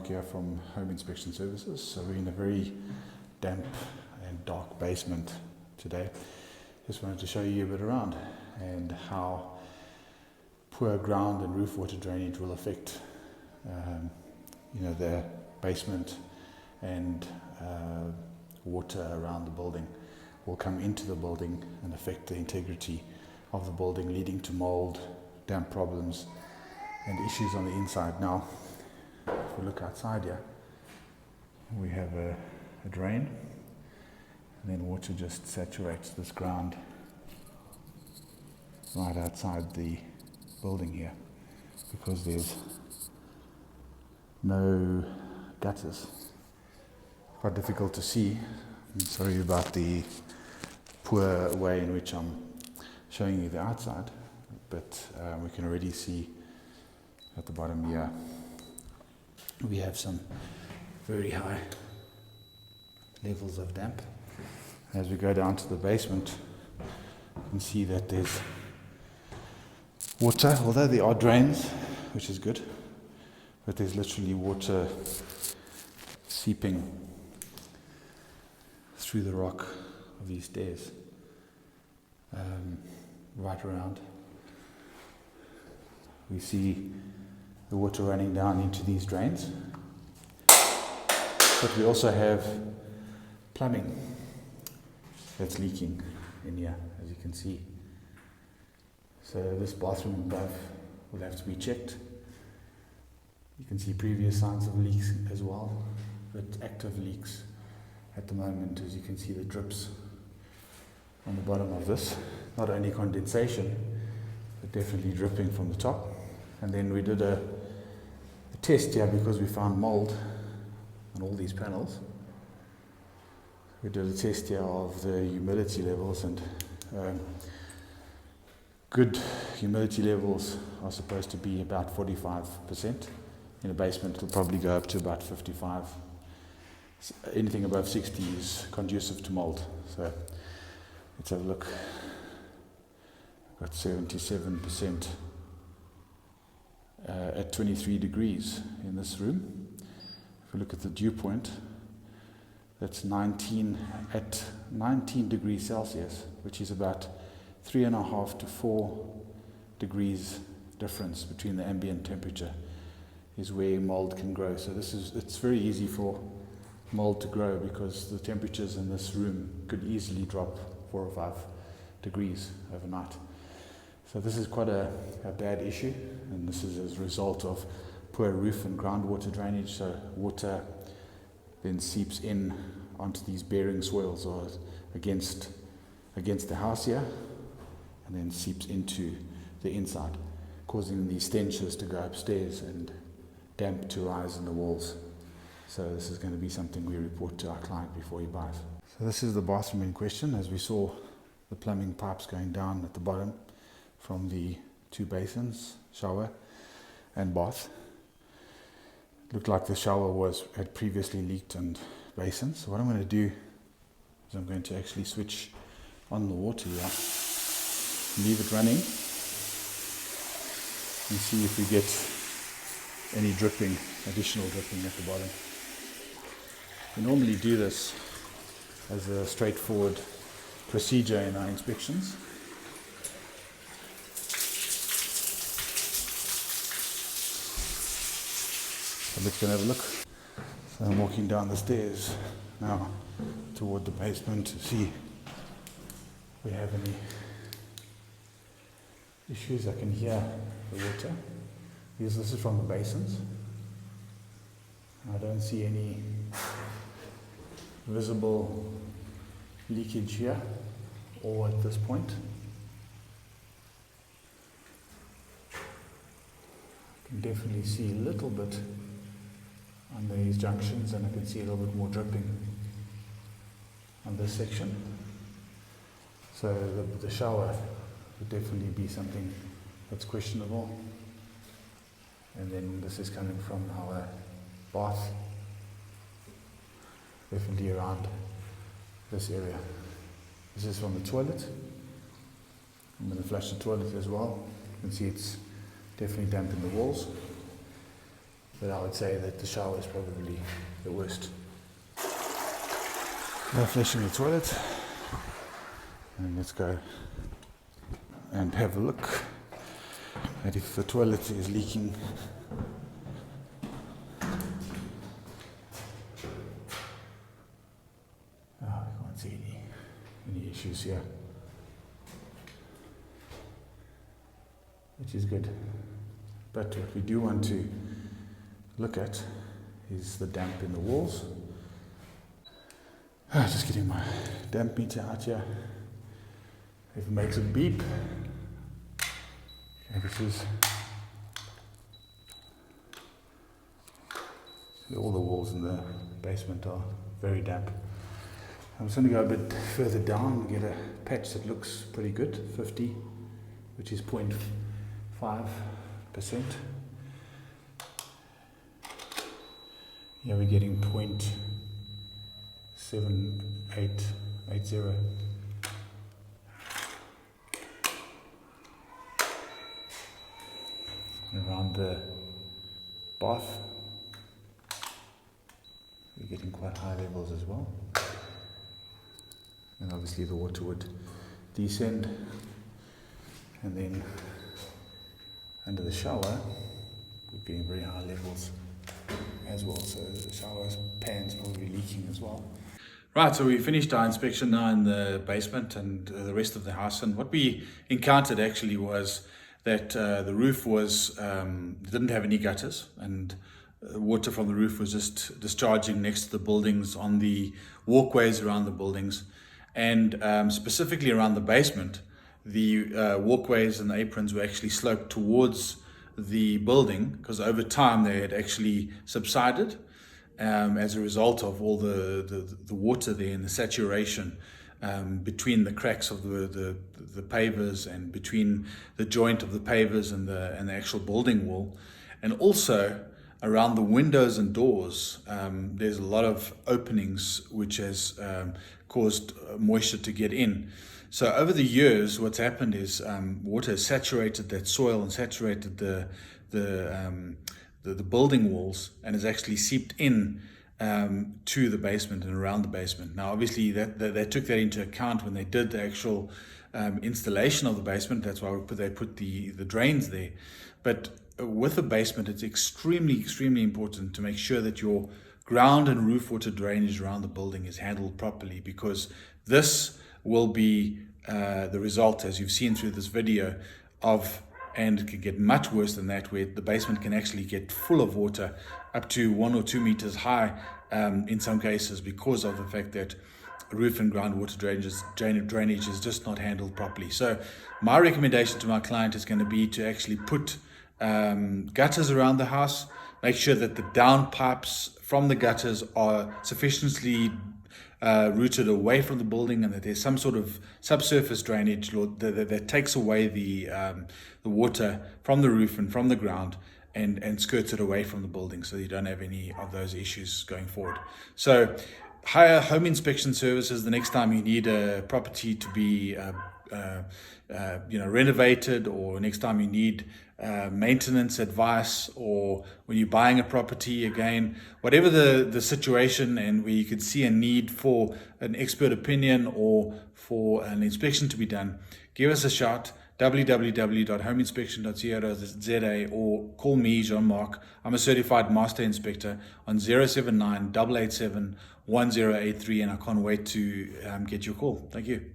Dank here from Home Inspection Services. So we're in a very damp and dark basement today. Just wanted to show you a bit around and how poor ground and roof water drainage will affect the basement, and water around the building will come into the building and affect the integrity of the building, leading to mold, damp problems and issues on the inside. Now, if we look outside here, we have a drain, and then water just saturates this ground right outside the building here, because there's no gutters. Quite difficult to see. I'm sorry about the poor way in which I'm showing you the outside, but we can already see at the bottom here we have some very high levels of damp. As we go down to the basement, you can see that there's water, although there are drains, which is good, but there's literally water seeping through the rock of these stairs right around. We see the water running down into these drains, but we also have plumbing that's leaking in here, as you can see. So this bathroom above will have to be checked. You can see previous signs of leaks as well, but active leaks at the moment, as you can see the drips on the bottom of this. Not only condensation, but definitely dripping from the top. And then we did a test here because we found mold on all these panels. We did a test here of the humidity levels, and good humidity levels are supposed to be about 45%. In a basement it'll probably go up to about 55. Anything above 60 is conducive to mold. So let's have a look. Got 77% at 23 degrees in this room. If we look at the dew point, that's 19 at 19 degrees Celsius, which is about 3.5 to 4 degrees difference between the ambient temperature, is where mold can grow. So it's very easy for mold to grow because the temperatures in this room could easily drop 4 or 5 degrees overnight. So this is quite a bad issue, and this is as a result of poor roof and groundwater drainage. So water then seeps in onto these bearing soils or against the house here, and then seeps into the inside, causing these stenches to go upstairs and damp to rise in the walls. So this is going to be something we report to our client before he buys. So this is the bathroom in question. As we saw, the plumbing pipes going down at the bottom from the two basins, shower and bath. It looked like the shower had previously leaked and basins. So what I'm going to do is I'm going to actually switch on the water here, leave it running, and see if we get any additional dripping at the bottom. We normally do this as a straightforward procedure in our inspections. So let's go and have a look. So I'm walking down the stairs now toward the basement to see if we have any issues. I can hear the water. Yes, this is from the basins. I don't see any visible leakage here or at this point. I can definitely see a little bit on these junctions, and I can see a little bit more dripping on this section. So the shower would definitely be something that's questionable. And then this is coming from our bath, definitely around this area. This is from the toilet. I'm going to flush the toilet as well. You can see it's definitely damp in the walls. but I would say that the shower is probably the worst. Now flushing the toilet, and let's go and have a look at if the toilet is leaking. I can't see any issues here, which is good. But what we do want to look at is the damp in the walls. Just getting my damp meter out here. If it makes a beep, okay, this is all the walls in the basement are very damp. I'm just going to go a bit further down and get a patch that looks pretty good, 50, which is 0.5%. Here we're getting 0.7880. Around the bath, we're getting quite high levels as well. And obviously the water would descend, and then under the shower we're getting very high levels as well, so the shower pan's probably leaking as well. Right, so we finished our inspection now in the basement and the rest of the house, and what we encountered actually was that the roof was didn't have any gutters, and water from the roof was just discharging next to the buildings, on the walkways around the buildings, and specifically around the basement. The walkways and the aprons were actually sloped towards the building because over time they had actually subsided as a result of all the water there and the saturation between the cracks of the pavers and between the joint of the pavers and the actual building wall. And also around the windows and doors, there's a lot of openings which has caused moisture to get in. So over the years, what's happened is water has saturated that soil and saturated the building walls, and has actually seeped in to the basement and around the basement. Now, obviously, they took that into account when they did the actual installation of the basement. That's why they put the drains there. But with the basement, it's extremely important to make sure that your ground and roof water drainage around the building is handled properly, because this will be the result, as you've seen through this video, of, and it can get much worse than that, where the basement can actually get full of water up to 1 or 2 meters high in some cases, because of the fact that roof and groundwater drainage is just not handled properly. So my recommendation to my client is going to be to actually put gutters around the house, make sure that the downpipes from the gutters are sufficiently rooted away from the building, and that there's some sort of subsurface drainage that takes away the water from the roof and from the ground and skirts it away from the building, so you don't have any of those issues going forward. So hire home inspection services the next time you need a property to be renovated, or next time you need maintenance advice, or when you're buying a property. Again, whatever the situation, and where you could see a need for an expert opinion or for an inspection to be done, give us a shout. www.homeinspection.co.za, or call me, Jean-Marc. I'm a certified master inspector, on 079 887 1083, and I can't wait to get your call. Thank you.